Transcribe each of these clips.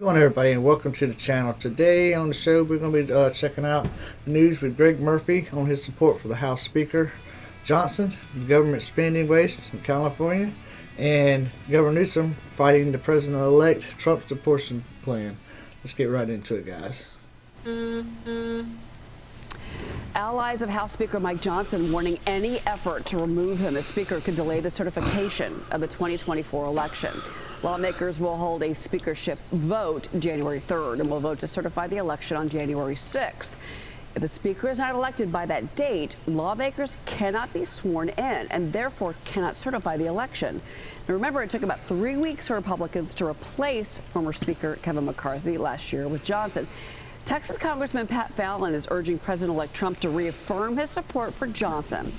Good morning, everybody, and welcome to the channel. Today on the show, we're going to be checking out the news with Greg Murphy on his support for the House Speaker Johnson, the government spending waste in California, and Governor Newsom fighting the president-elect Trump's deportation plan. Let's get right into it, guys. Allies of House Speaker Mike Johnson warning any effort to remove him as Speaker could delay the certification of the 2024 election. Lawmakers will hold a speakership vote January 3rd and will vote to certify the election on January 6th. If the Speaker is not elected by that date, lawmakers cannot be sworn in and therefore cannot certify the election. Now remember, it took about 3 weeks for Republicans to replace former Speaker Kevin McCarthy last year with Johnson. Texas Congressman Pat Fallon is urging President-elect Trump to reaffirm his support for Johnson,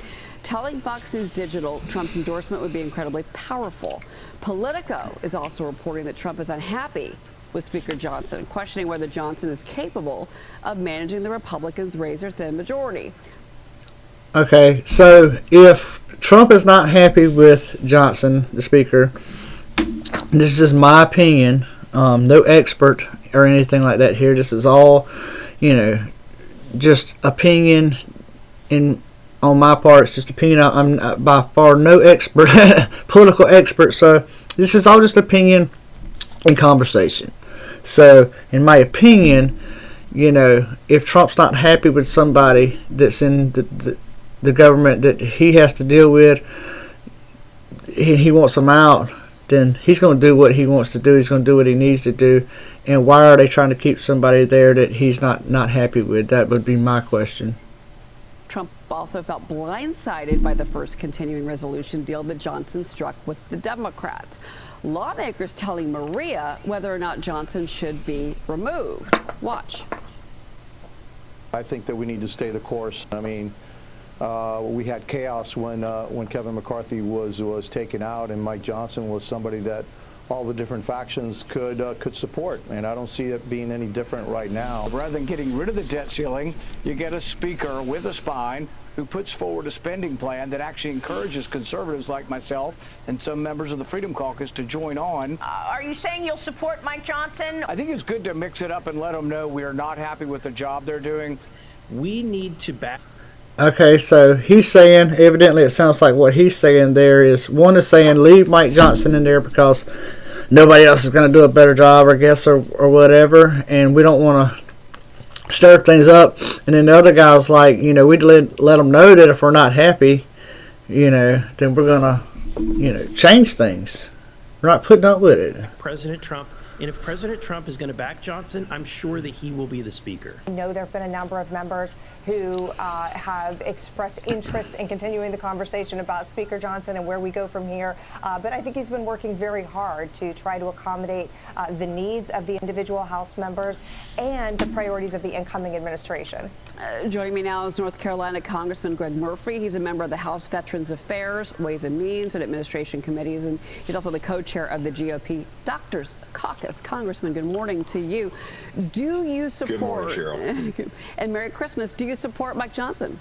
telling Fox News Digital Trump's endorsement would be incredibly powerful. Politico is also reporting that Trump is unhappy with Speaker Johnson, questioning whether Johnson is capable of managing the Republicans' razor-thin majority. Okay, so if Trump is not happy with Johnson, the Speaker, this is my opinion, no expert or anything like that here. This is all, just opinion on my part. It's just opinion. I'm by far no expert, political expert, so this is all just opinion and conversation. So, in my opinion, if Trump's not happy with somebody that's in the government that he has to deal with, he wants them out, then he's going to do what he wants to do. He's going to do what he needs to do. And why are they trying to keep somebody there that he's not happy with? That would be my question. Trump also felt blindsided by the first continuing resolution deal that Johnson struck with the Democrats. Lawmakers telling Maria whether or not Johnson should be removed. Watch. I think that we need to stay the course. I mean, we had chaos when Kevin McCarthy was taken out, and Mike Johnson was somebody that all the different factions could support, and I don't see it being any different right now. Rather than getting rid of the debt ceiling, you get a speaker with a spine who puts forward a spending plan that actually encourages conservatives like myself and some members of the Freedom Caucus to join on. Are you saying you'll support Mike Johnson? I think it's good to mix it up and let them know we are not happy with the job they're doing. We need to back. Okay, so he's saying, evidently it sounds like what he's saying there is, one is saying leave Mike Johnson in there because nobody else is going to do a better job, I guess, or whatever, and we don't want to stir things up. And then the other guy's like, we'd let them know that if we're not happy, then we're going to, change things. We're not putting up with it. President Trump. And if President Trump is going to back Johnson, I'm sure that he will be the speaker. I know there have been a number of members who have expressed interest in continuing the conversation about Speaker Johnson and where we go from here. But I think he's been working very hard to try to accommodate the needs of the individual House members and the priorities of the incoming administration. Joining me now is North Carolina Congressman Greg Murphy. He's a member of the House Veterans Affairs, Ways and Means, and Administration Committees, and he's also the co-chair of the GOP Doctors Caucus. Congressman, good morning to you. Do you support? Good morning, Cheryl. And Merry Christmas. Do you support Mike Johnson?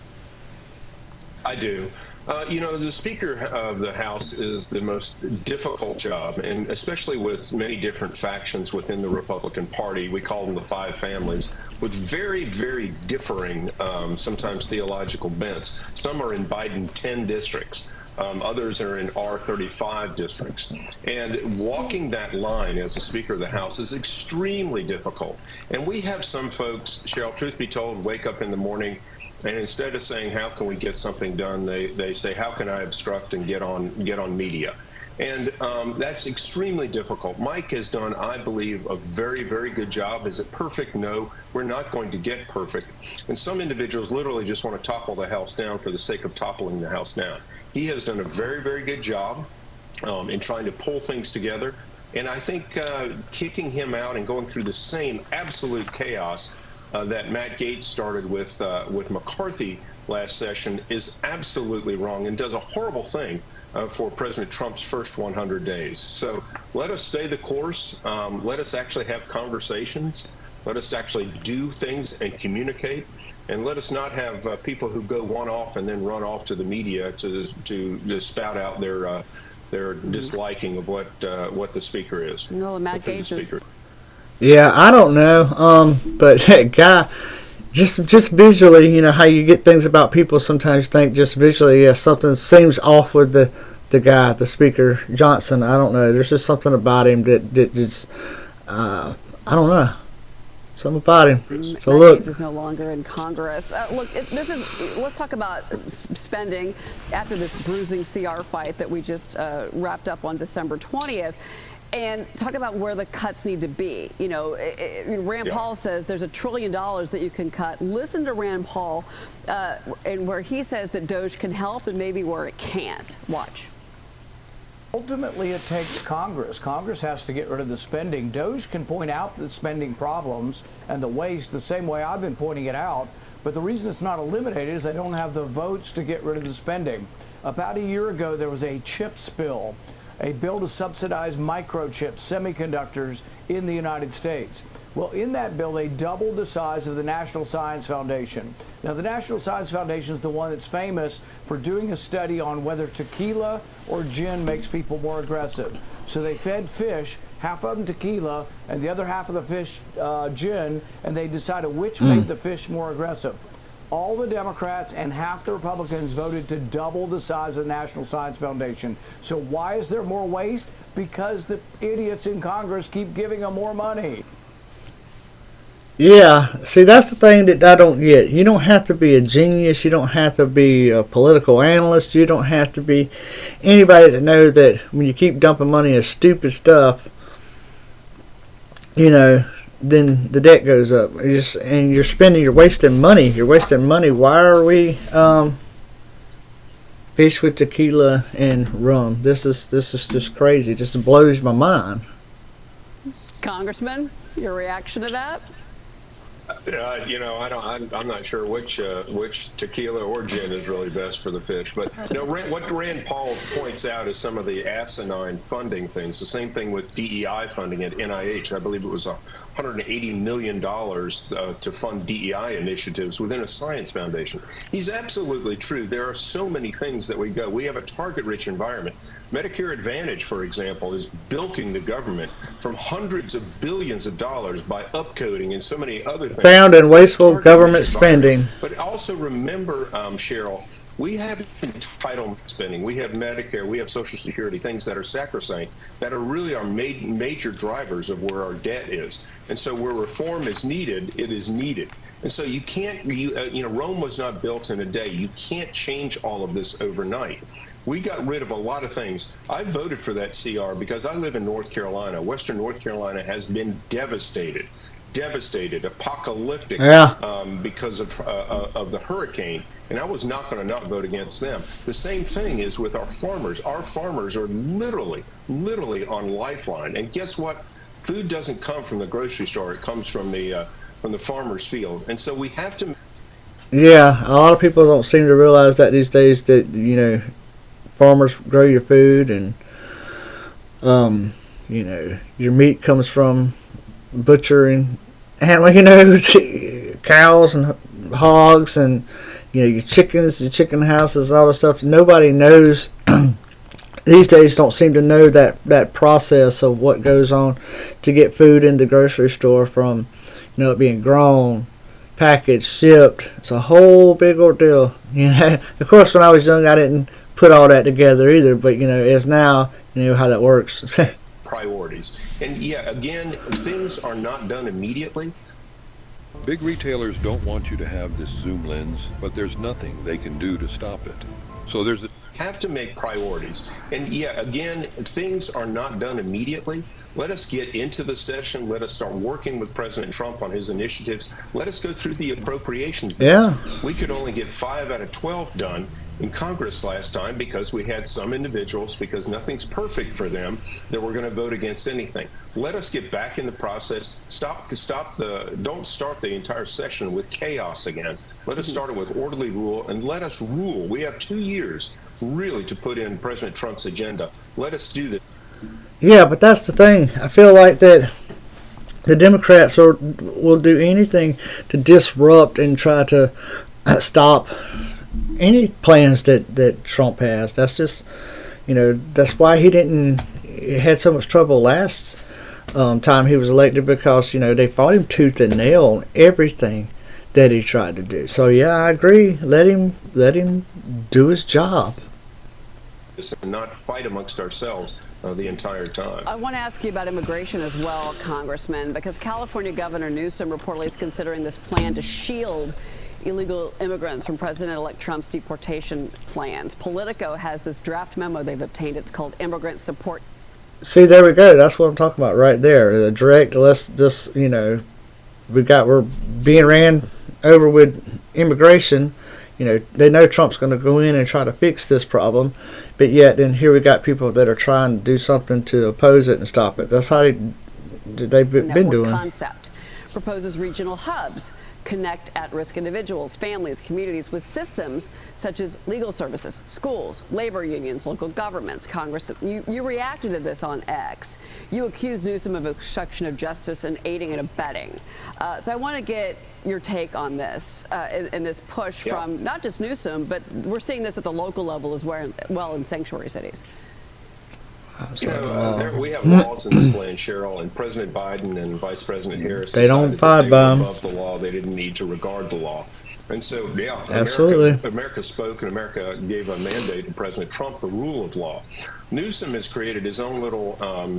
I do. The Speaker of the House is the most difficult job, and especially with many different factions within the Republican Party. We call them the five families, with very, very differing, sometimes theological bents. Some are in Biden 10 districts. Others are in R35 districts. And walking that line as a Speaker of the House is extremely difficult. And we have some folks, Cheryl, truth be told, wake up in the morning and instead of saying, how can we get something done, they say, how can I obstruct and get on media? And that's extremely difficult. Mike has done, I believe, a very, very good job. Is it perfect? No, we're not going to get perfect. And some individuals literally just want to topple the House down for the sake of toppling the House down. He has done a very, very good job in trying to pull things together. And I think kicking him out and going through the same absolute chaos that Matt Gaetz started with McCarthy last session is absolutely wrong and does a horrible thing for President Trump's first 100 days. So let us stay the course. Let us actually have conversations. Let us actually do things and communicate. And let us not have people who go one off and then run off to the media to spout out their disliking of what the speaker is. No, Matt Gaetz is. Yeah, I don't know. But guy, just visually, how you get things about people. Sometimes you think just visually, yeah, something seems off with the guy, the Speaker Johnson. I don't know. There's just something about him that just, I don't know. Something about him. So look, is no longer in Congress. Let's talk about spending after this bruising CR fight that we just wrapped up on December 20th. And talk about where the cuts need to be. Rand Paul says there's $1 trillion that you can cut. Listen to Rand Paul and where he says that DOGE can help and maybe where it can't. Watch. Ultimately, it takes Congress. Congress has to get rid of the spending. DOGE can point out the spending problems and the waste the same way I've been pointing it out. But the reason it's not eliminated is they don't have the votes to get rid of the spending. About a year ago, there was a CHIPS bill, a bill to subsidize microchips, semiconductors in the United States. Well, in that bill, they doubled the size of the National Science Foundation. Now, the National Science Foundation is the one that's famous for doing a study on whether tequila or gin makes people more aggressive. So they fed fish, half of them tequila, and the other half of the fish gin, and they decided which made the fish more aggressive. All the Democrats and half the Republicans voted to double the size of the National Science Foundation. So why is there more waste? Because the idiots in Congress keep giving them more money. yeah, see, that's the thing that I don't get. You don't have to be a genius. You don't have to be a political analyst. You don't have to be anybody to know that when you keep dumping money in stupid stuff, then the debt goes up. You're wasting money. You're wasting money. Why are we fish with tequila and rum? This is just crazy. This blows my mind. Congressman, your reaction to that? I'm not sure which tequila or gin is really best for the fish. But what Rand Paul points out is some of the asinine funding things. The same thing with DEI funding at NIH. I believe it was $180 million to fund DEI initiatives within a science foundation. He's absolutely true. There are so many things that we have a target-rich environment. Medicare Advantage, for example, is bilking the government from hundreds of billions of dollars by upcoding and so many other things. Found in wasteful government spending. But also remember, Cheryl, we have entitlement spending. We have Medicare. We have Social Security, things that are sacrosanct, that are really our major drivers of where our debt is. And so where reform is needed, it is needed. And so you can't, Rome was not built in a day. You can't change all of this overnight. We got rid of a lot of things. I voted for that CR because I live in North Carolina. Western North Carolina has been devastated, apocalyptic, because of the hurricane. And I was not going to not vote against them. The same thing is with our farmers. Our farmers are literally on lifeline. And guess what? Food doesn't come from the grocery store. It comes from the farmer's field. And so we have to. Yeah, a lot of people don't seem to realize that these days that, farmers grow your food, and your meat comes from butchering animal, cows and hogs, and your chickens, your chicken houses, all the stuff. Nobody knows these days. Don't seem to know that process of what goes on to get food in the grocery store, from it being grown, packaged, shipped. It's a whole big ordeal. Of course, when I was young, I didn't put all that together either, but as now how that works. Priorities. And again, things are not done immediately. Big retailers don't want you to have this zoom lens, but there's nothing they can do to stop it. So have to make priorities. And again, things are not done immediately. Let us get into the session. Let us start working with President Trump on his initiatives. Let us go through the appropriations. Yeah. We could only get 5 out of 12 done in Congress last time because we had some individuals, because nothing's perfect for them, that were going to vote against anything. Let us get back in the process. Don't start the entire session with chaos again. Let us start it with orderly rule, and let us rule. We have 2 years really to put in President Trump's agenda. Let us do this. Yeah, but that's the thing. I feel like that the Democrats will do anything to disrupt and try to stop any plans that Trump has. That's just, that's why he had so much trouble last time he was elected, because they fought him tooth and nail on everything that he tried to do. So yeah, I agree. Let him do his job. And not fight amongst ourselves the entire time. I want to ask you about immigration as well, Congressman, because California Governor Newsom reportedly is considering this plan to shield illegal immigrants from President-elect Trump's deportation plans. Politico has this draft memo they've obtained. It's called Immigrant Support. See, there we go. That's what I'm talking about right there. The direct, let's just, we're being ran over with immigration. They know Trump's going to go in and try to fix this problem, but yet then here we got people that are trying to do something to oppose it and stop it. That's how they've been doing. Concept proposes regional hubs connect at-risk individuals, families, communities with systems such as legal services, schools, labor unions, local governments. Congress, you reacted to this on X. You accused Newsom of obstruction of justice and aiding and abetting. So I want to get your take on this and this push from not just Newsom, but we're seeing this at the local level as well in sanctuary cities. We have laws in this land, Cheryl, and President Biden and Vice President Harris they don't abide by them. Above the law, they didn't need to regard the law, and so absolutely, America spoke, and America gave a mandate to President Trump, the rule of law. Newsom has created his own little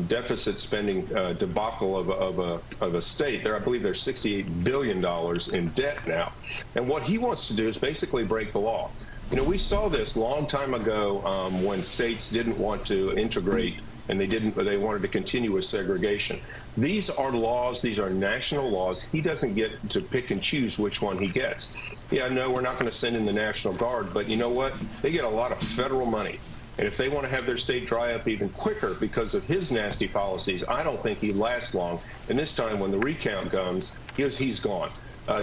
deficit spending debacle of a state. I believe there's $68 billion in debt now, and what he wants to do is basically break the law. We saw this long time ago when states didn't want to integrate and they wanted to continue with segregation. These are laws. These are national laws. He doesn't get to pick and choose which one he gets. Yeah, no, we're not going to send in the National Guard, but you know what? They get a lot of federal money. And if they want to have their state dry up even quicker because of his nasty policies, I don't think he lasts long. And this time when the recount comes, he's gone.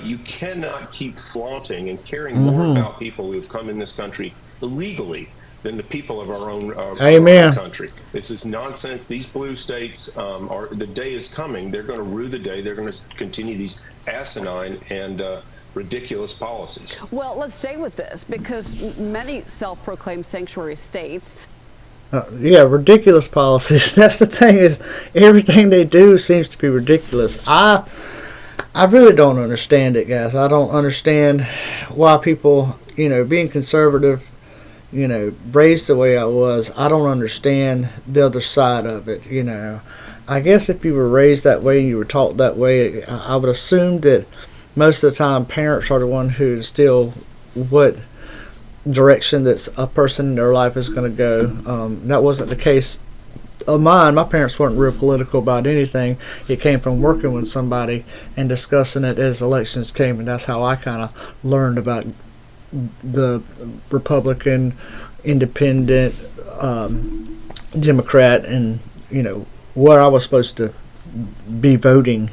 You cannot keep flaunting and caring more about people who have come in this country illegally than the people of our own country. This is nonsense. These blue states the day is coming. They're going to rue the day. They're going to continue these asinine and ridiculous policies. Well, let's stay with this because many self-proclaimed sanctuary states. Ridiculous policies. That's the thing, is everything they do seems to be ridiculous. I really don't understand it, guys. I don't understand why people, being conservative, raised the way I was. I don't understand the other side of it, I guess if you were raised that way and you were taught that way, I would assume that most of the time parents are the one who instill what direction that a person in their life is going to go. That wasn't the case of mine. My parents weren't real political about anything. It came from working with somebody and discussing it as elections came, and that's how I kind of learned about the Republican, Independent, Democrat, and where I was supposed to be voting.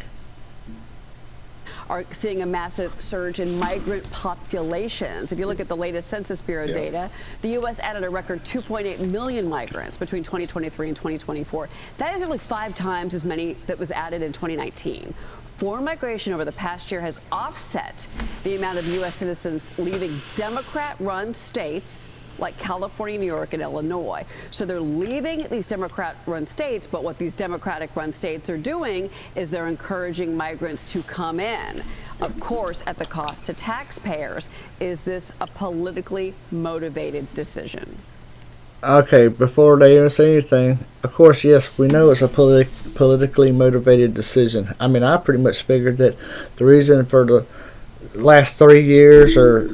Are seeing a massive surge in migrant populations. If you look at the latest Census Bureau data, the U.S. added a record 2.8 million migrants between 2023 and 2024. That is nearly 5 times as many that was added in 2019. Foreign migration over the past year has offset the amount of U.S. citizens leaving Democrat-run states like California, New York, and Illinois. So they're leaving these Democrat-run states, but what these Democratic-run states are doing is they're encouraging migrants to come in, of course, at the cost to taxpayers. Is this a politically motivated decision? Okay, before they even say anything, of course, yes, we know it's a politically motivated decision. I mean, I pretty much figured that the reason for the last 3 years or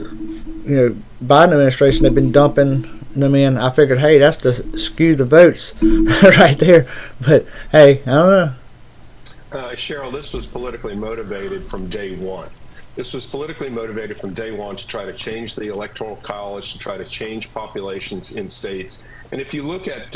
Biden administration, they've been dumping them in. I figured, hey, that's to skew the votes right there. But hey, I don't know. Cheryl, this was politically motivated from day one. This was politically motivated from day one to try to change the electoral college, to try to change populations in states. And if you look at,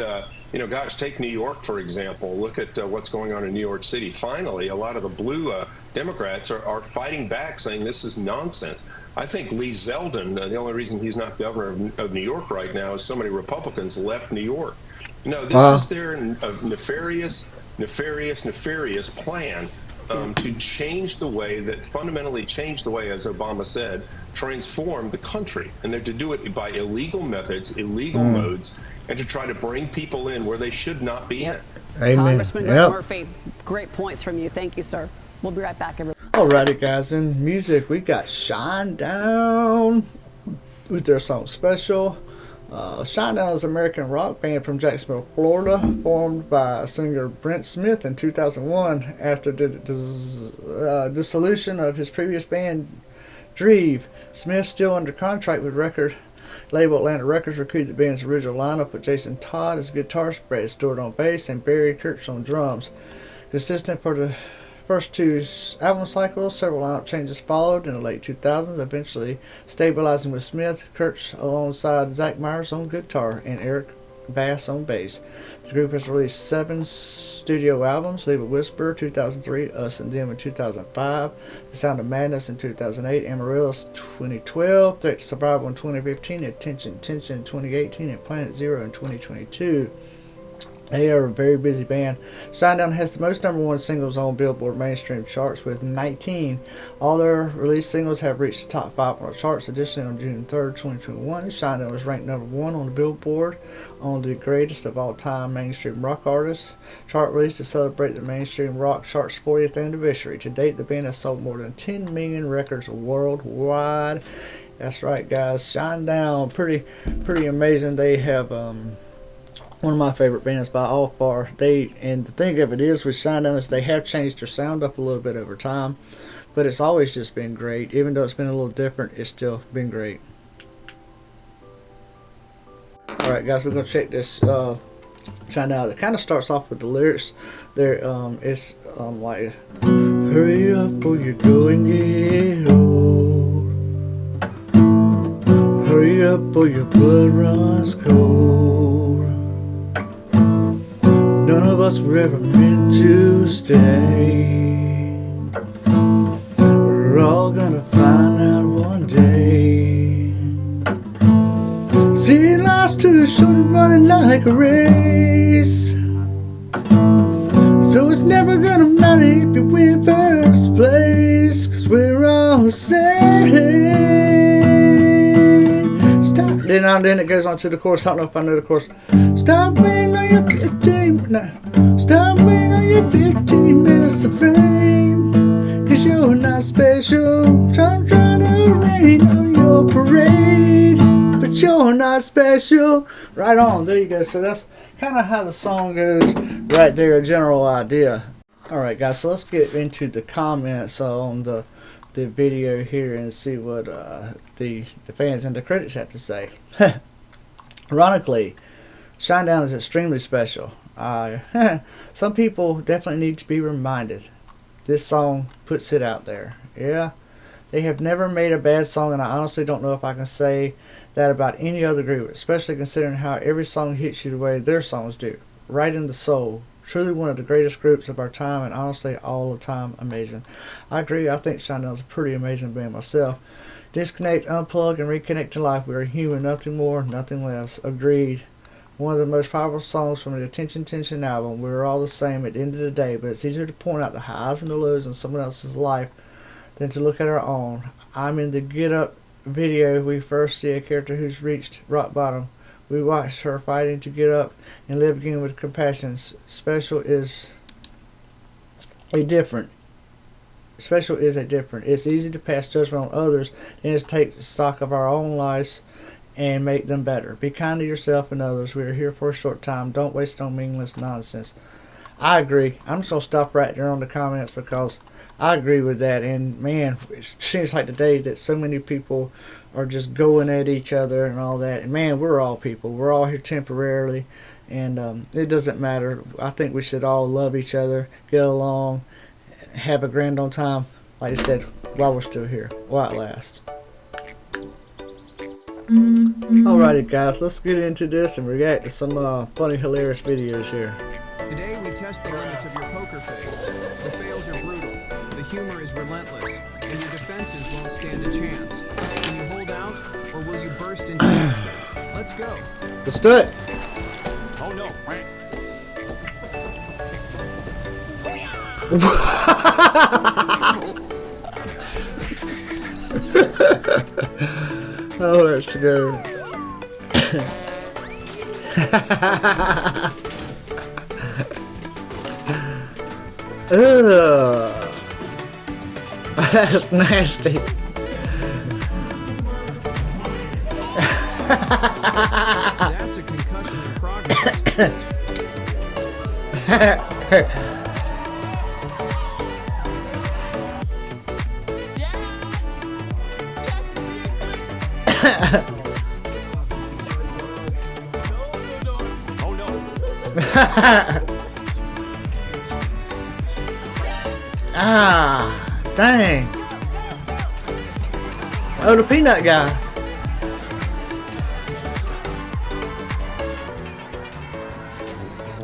take New York, for example. Look at what's going on in New York City. Finally, a lot of the blue Democrats are fighting back, saying this is nonsense. I think Lee Zeldin, the only reason he's not governor of New York right now is so many Republicans left New York. No, this is their nefarious plan to change the way, fundamentally change the way, as Obama said, transform the country. And they're to do it by illegal methods, illegal modes, and to try to bring people in where they should not be in. Amen. Congressman Greg Yep. Murphy, great points from you. Thank you, sir. We'll be right back, everybody. Alrighty, guys. In music, we got Shinedown with their song Special. Shinedown is an American rock band from Jacksonville, Florida, formed by singer Brent Smith in 2001 after the dissolution of his previous band, Dreve. Smith, still under contract with record label Atlantic Records, recruited the band's original lineup with Jason Todd as guitarist, Brad Stewart on bass, and Barry Kirch on drums. Consistent for the first two album cycles, several lineup changes followed in the late 2000s, eventually stabilizing with Smith, Kirch alongside Zach Myers on guitar, and Eric Bass on bass. The group has released 7 studio albums: Leave a Whisper 2003, Us and Them in 2005, The Sound of Madness in 2008, Amaryllis 2012, Threat to Survival in 2015, Attention Tension in 2018, and Planet Zero in 2022. They are a very busy band. Shinedown has the most #1 singles on Billboard mainstream charts with 19. All their released singles have reached the top 5 on the charts. Additionally, on June 3rd, 2021, Shinedown was ranked #1 on the Billboard on the greatest of all time mainstream rock artists chart, released to celebrate the mainstream rock chart's 40th anniversary. To date, the band has sold more than 10 million records worldwide. That's right, guys. Shinedown, pretty amazing. They have one of my favorite bands by all far. And the thing of it is with Shinedown is they have changed their sound up a little bit over time, but it's always just been great. Even though it's been a little different, it's still been great. Alright, guys, we're gonna check this Shinedown. It kind of starts off with the lyrics. There, it's like, hurry up or you're going to get old. Hurry up or your blood runs cold. None of us were ever meant to stay. We're all gonna find out one day. See, life's too short and running like a race. So it's never gonna matter if you win first place, 'cause we're all the same. Stop. Then it goes on to the chorus. I don't know if I know the chorus. Stop waiting on your 15 Stop waiting on your 15 minutes of fame, 'cause you're not special. I'm trying to rain on your parade, but you're not special. Right on, there you go. So that's kind of how the song goes right there, a general idea. Alright, guys, so let's get into the comments on the video here and see what the fans and the critics have to say. Ironically, Shinedown is extremely special. Some people definitely need to be reminded. This song puts it out there. Yeah, they have never made a bad song, and I honestly don't know if I can say that about any other group, especially considering how every song hits you the way their songs do, right in the soul. Truly one of the greatest groups of our time, and honestly all the time amazing. I agree. I think Shinedown's a pretty amazing band myself. Disconnect, unplug, and reconnect to life. We are human, nothing more, nothing less. Agreed. One of the most powerful songs from the Attention Tension album. We're all the same at the end of the day, but it's easier to point out the highs and the lows in someone else's life than to look at our own. I'm in the Get Up video. We first see a character who's reached rock bottom. We watch her fighting to get up and live again with compassion. Special is a different. It's easy to pass judgment on others and to take stock of our own lives and make them better. Be kind to yourself and others. We are here for a short time. Don't waste on meaningless nonsense. I agree. I'm just going to stop right there on the comments because I agree with that. And man, it seems like today that so many people are just going at each other and all that. And man, we're all people. We're all here temporarily. And it doesn't matter. I think we should all love each other, get along, have a grand old time, like I said, while we're still here, while it lasts. Alrighty, guys, let's get into this and react to some funny, hilarious videos here. Today we test the limits of your poker face. The fails are brutal, the humor is relentless, and your defenses won't stand a chance. Can you hold out, or will you burst into laughter? Let's go. Let's do it. Oh no. Oh, let's go. Ugh. That's nasty. That's a concussion in progress. Oh no. Ah, dang. Oh, the peanut guy.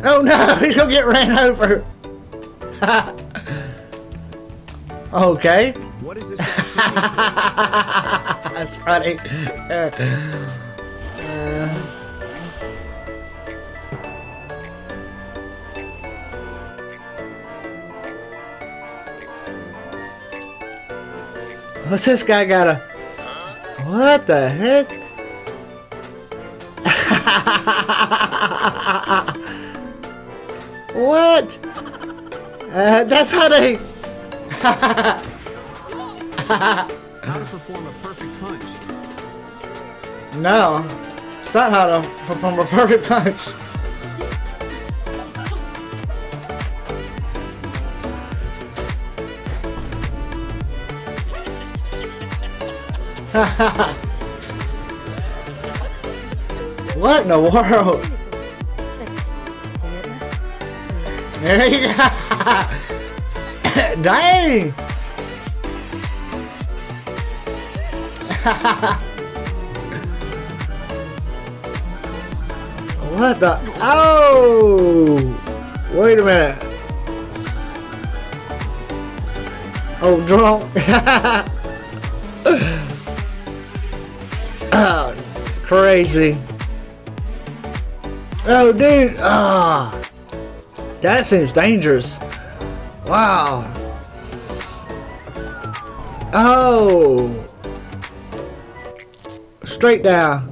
Oh no, he's gonna get ran over. Okay. What is this? That's funny. What's this guy got a... What the heck? What? That's how they... How to perform a perfect punch. No. It's not how to perform a perfect punch. What in the world? There you go. Dang. What the? Oh! Wait a minute. Oh, drunk. Oh, crazy. Oh, dude. Ah. That seems dangerous. Wow. Oh. Straight down.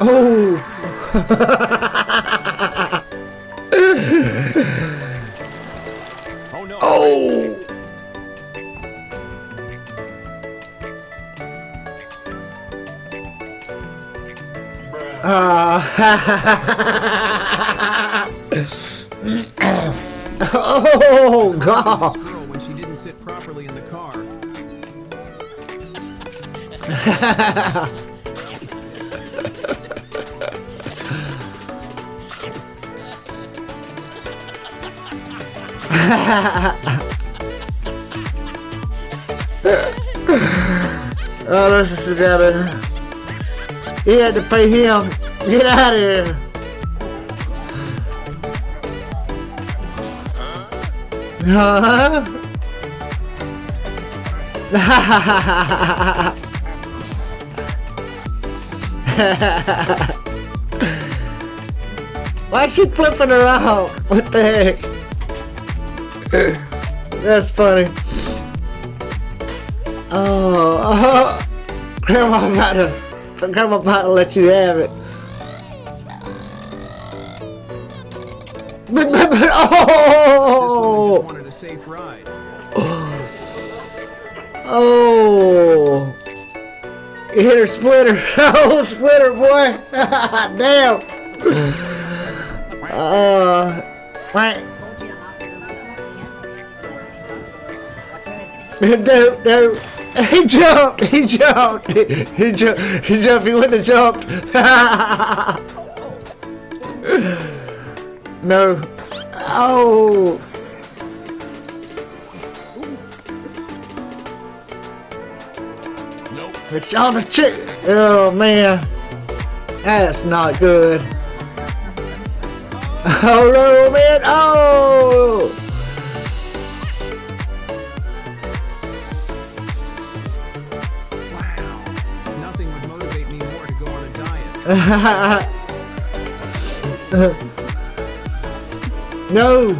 Oh. Oh no. Oh. Oh God! This girl when she didn't sit properly in the car. Oh, this is better. He had to pay him. Get out of here. Huh? Why is she flipping her out? What the heck? That's funny. Oh, Grandma about to let you have it. But This one just oh, wanted a safe ride. oh, you hit her splitter. Oh, splitter, boy. Damn. Right. No. He jumped. He jumped. He jumped. He wouldn't have jumped. No. Oh. Nope. It's on the chick. Oh man, that's not good. Oh no, man. Oh. Nothing would motivate me more to go on a diet. No.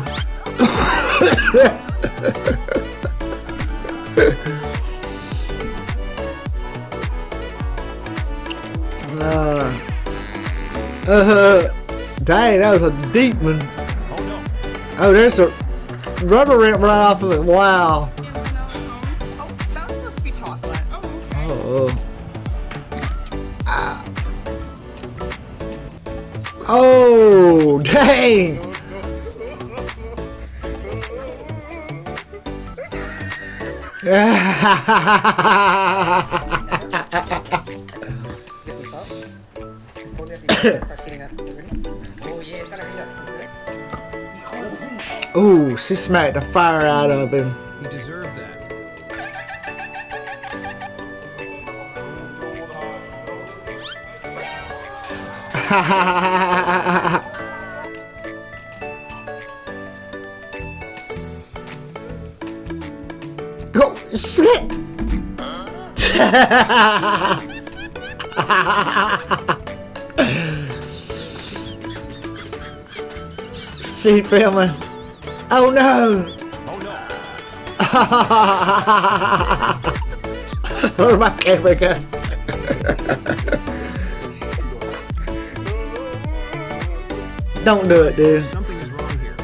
Dang, that was a deep one. Oh no. Oh, there's a rubber ramp right off of it. Wow. Oh, that must be chocolate. Oh, okay. Oh. Ah. Oh, dang. Ooh, she smacked the fire out of him. You deserve that. Go, shit. She filming. Oh no! Oh no. Where'd my camera go? Don't do it, dude. Something is wrong here.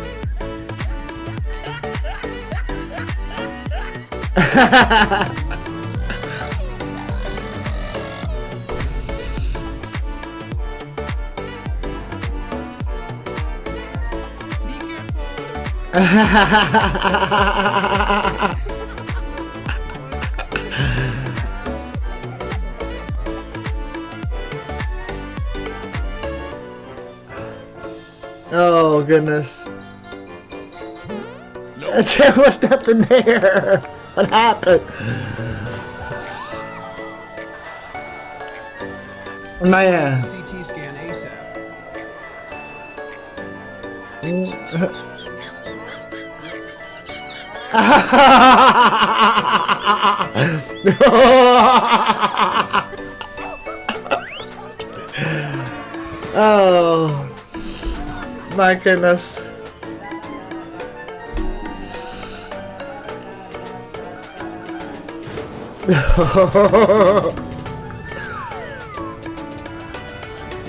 Oh goodness. There was nothing there. What happened? Man. CT scan ASAP. Oh my goodness.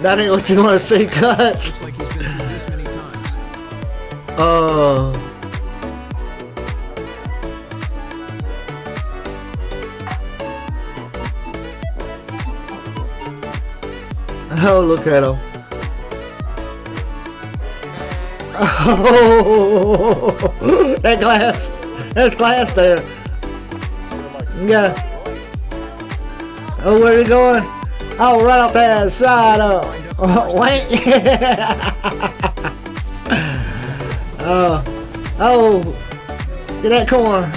That ain't what you want to see, cut. Looks like he's been through this many times. Oh. Oh, look at him. Oh, that glass. There's glass there. Yeah. Oh, where are you going? Oh, right off that side. Oh, wait. Oh. Get that corn.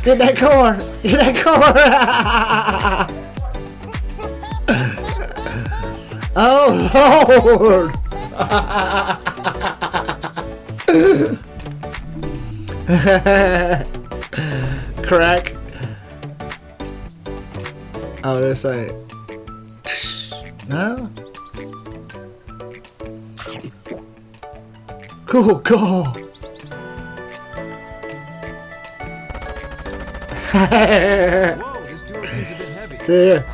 Get that corn. Get that corn. Oh, Lord. Crack. Oh, there's a... No? Cool, cool. Whoa, this door seems a bit heavy. There.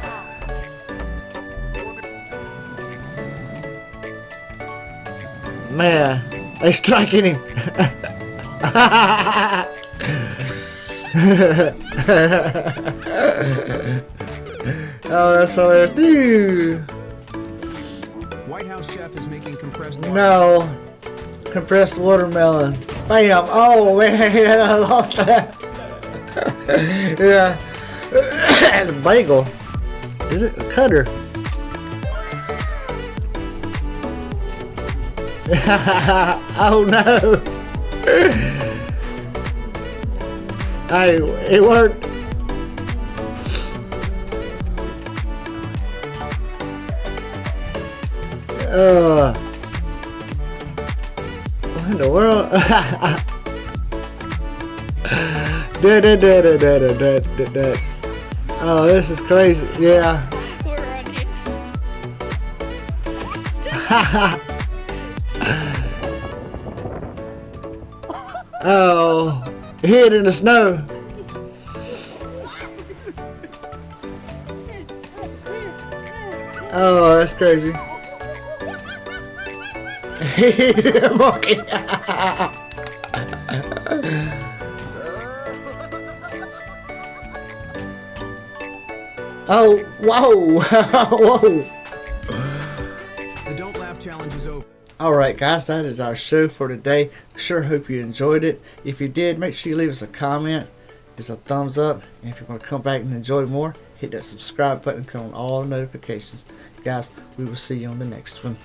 Man, they striking him. Oh, that's hilarious. Dude. White House chef is making compressed water. No. Compressed watermelon. Bam. Oh, man, I lost that. Yeah. It's a bagel. Is it a cutter? Oh no! Hey, it worked. What in the world? Oh, this is crazy. Yeah. We're on here. Oh, hid in the snow. Oh, that's crazy. Marky. Oh, whoa, whoa. The Don't Laugh Challenge is over. Alright guys, that is our show for today. Sure hope you enjoyed it. If you did, make sure you leave us a comment, give us a thumbs up, and if you want to come back and enjoy more, hit that subscribe button, come on all notifications. Guys, we will see you on the next one.